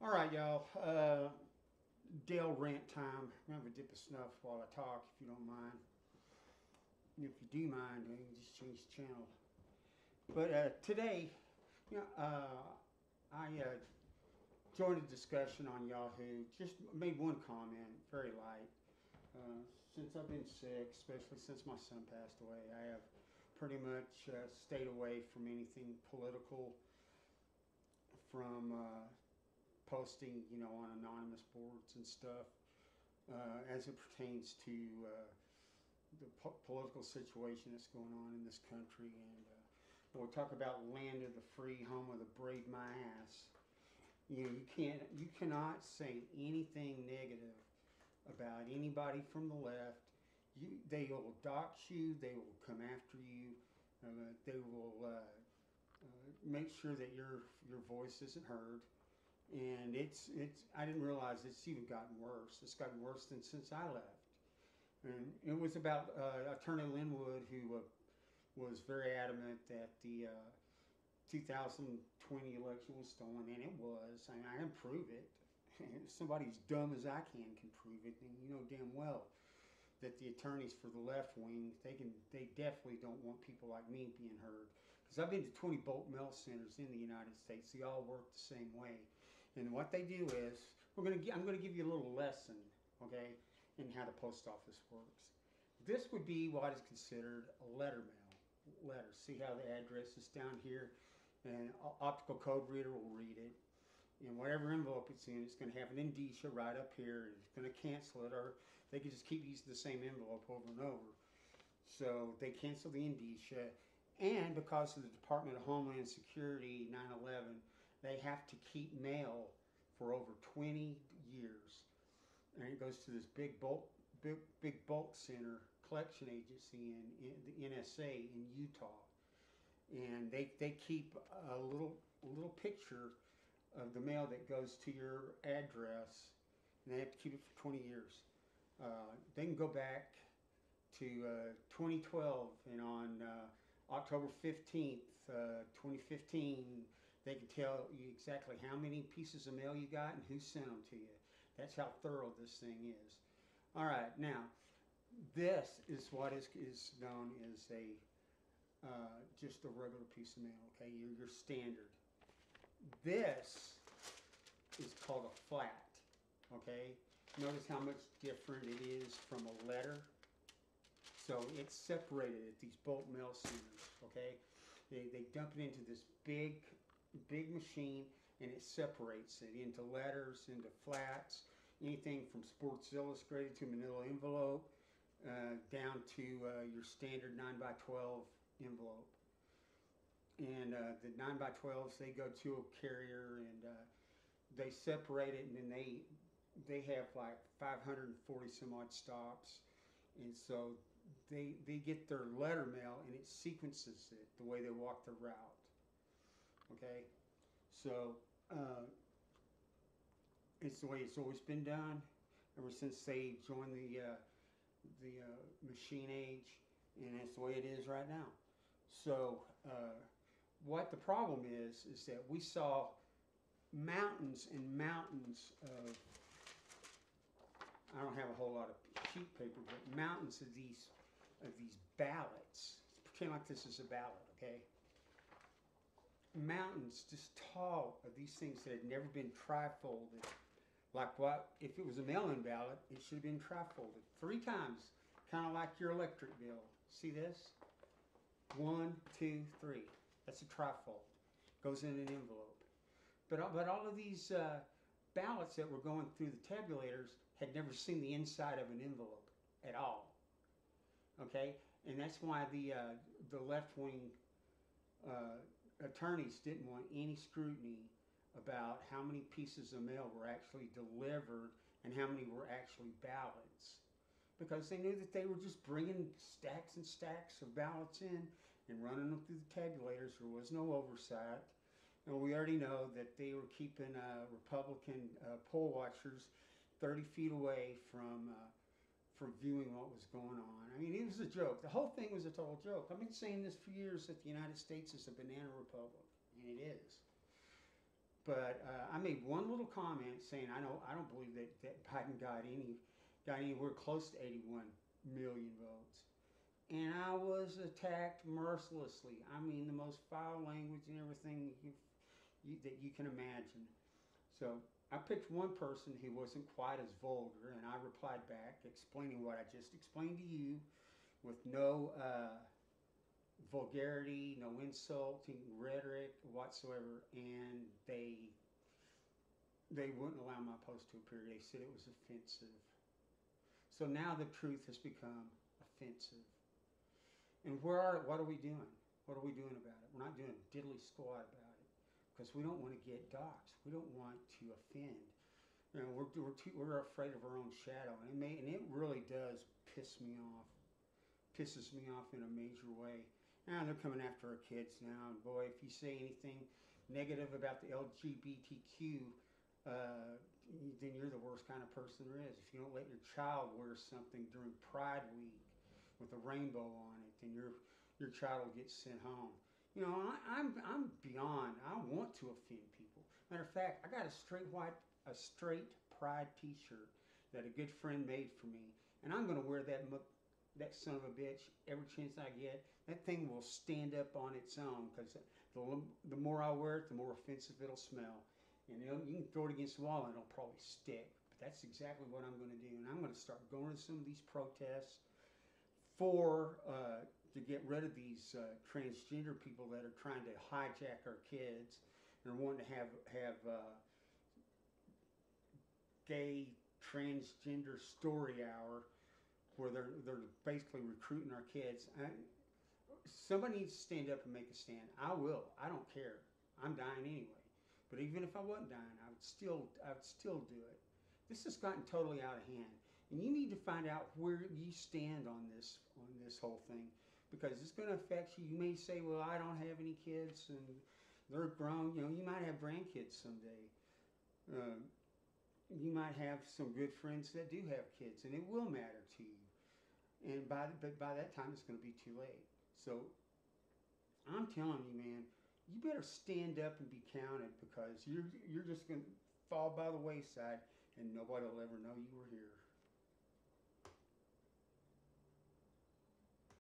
All right, y'all. Dale rant time. I'm gonna have a dip of snuff while I talk, if you don't mind. And if you do mind, you can just change the channel. But today, you know, I joined a discussion on Yahoo. Just made one comment, very light. Since I've been sick, especially since my son passed away, I have pretty much stayed away from anything political, from posting, on anonymous boards and stuff, as it pertains to the political situation that's going on in this country. And when we talk about land of the free, home of the brave, my ass, you cannot say anything negative about anybody from the left. They will dox you. They will come after you. They will make sure that your voice isn't heard. And it's I didn't realize it's even gotten worse. It's gotten worse than since I left. And it was about Attorney Linwood, who was very adamant that the 2020 election was stolen, and it was. I mean, I can prove it. Somebody as dumb as I can prove it, and you know damn well that the attorneys for the left wing, they definitely don't want people like me being heard. Because I've been to 20 bulk mail centers in the United States. They all work the same way. And what they do is, I'm gonna give you a little lesson, okay, in how the post office works. This would be what is considered a letter mail. Letter. See how the address is down here, and optical code reader will read it. And whatever envelope it's in, it's going to have an indicia right up here. It's going to cancel it, or they can just keep using the same envelope over and over. So they cancel the indicia, and because of the Department of Homeland Security 9/11, they have to keep mail for over 20 years, and it goes to this big bulk center collection agency in the NSA in Utah, and they keep a little picture of the mail that goes to your address, and they have to keep it for 20 years. They can go back to 2012, and on October 15th, 2015, they can tell you exactly how many pieces of mail you got and who sent them to you. That's how thorough this thing is. All right, now this is what is known as a just a regular piece of mail. Okay, your standard. This is called a flat. Okay, notice how much different it is from a letter. So it's separated at these bulk mail centers. Okay, they dump it into this big machine, and it separates it into letters, into flats, anything from Sports Illustrated to manila envelope, down to your standard 9 by 12 envelope. And the 9 by 12s, they go to a carrier, and they separate it, and then they have like 540 some odd stops, and so they get their letter mail, and it sequences it the way they walk the route. Okay, so it's the way it's always been done ever since they joined the machine age, and that's the way it is right now. So what the problem is that we saw mountains and mountains of, I don't have a whole lot of sheet paper, but mountains of these ballots. Pretend like this is a ballot, okay? Mountains just tall of these things that had never been trifolded. Like what, if it was a mail-in ballot, it should have been trifolded 3 times, kind of like your electric bill. See this? 1, 2, 3. That's a trifold. Goes in an envelope. But all of these ballots that were going through the tabulators had never seen the inside of an envelope at all. Okay, and that's why the left wing attorneys didn't want any scrutiny about how many pieces of mail were actually delivered and how many were actually ballots, because they knew that they were just bringing stacks and stacks of ballots in and running them through the tabulators. There was no oversight. And we already know that they were keeping Republican poll watchers 30 feet away from viewing what was going on. I mean, it was a joke. The whole thing was a total joke. I've been saying this for years, that the United States is a banana republic, and it is. But I made one little comment saying I don't believe that Biden got anywhere close to 81 million votes. And I was attacked mercilessly. I mean, the most foul language and everything that you can imagine. So I picked one person who wasn't quite as vulgar, and I replied back explaining what I just explained to you with no vulgarity, no insulting rhetoric whatsoever, and they wouldn't allow my post to appear. They said it was offensive. So now the truth has become offensive. And what are we doing? What are we doing about it? We're not doing diddly squat about it because we don't want to get doxxed. We don't want to offend. You know, we're afraid of our own shadow, and it really does piss me off. Pisses me off in a major way. Now they're coming after our kids now, and boy, if you say anything negative about the LGBTQ, then you're the worst kind of person there is. If you don't let your child wear something during Pride Week with a rainbow on it, then your child will get sent home. You know, I'm beyond. I want to offend people. Matter of fact, I got a straight Pride T-shirt that a good friend made for me, and I'm going to wear that son of a bitch every chance I get. That thing will stand up on its own because the more I wear it, the more offensive it'll smell. And you can throw it against the wall and it'll probably stick. But that's exactly what I'm going to do. And I'm going to start going to some of these protests to get rid of these transgender people that are trying to hijack our kids and are wanting to have gay transgender story hour where they're basically recruiting our kids. Somebody needs to stand up and make a stand. I will. I don't care. I'm dying anyway. But even if I wasn't dying, I would still do it. This has gotten totally out of hand, and you need to find out where you stand on this whole thing, because it's going to affect you. You may say, "Well, I don't have any kids, and they're grown." You know, you might have grandkids someday. You might have some good friends that do have kids, and it will matter to you. But by that time, it's going to be too late. So I'm telling you, man, you better stand up and be counted, because you're just going to fall by the wayside, and nobody will ever know you were here.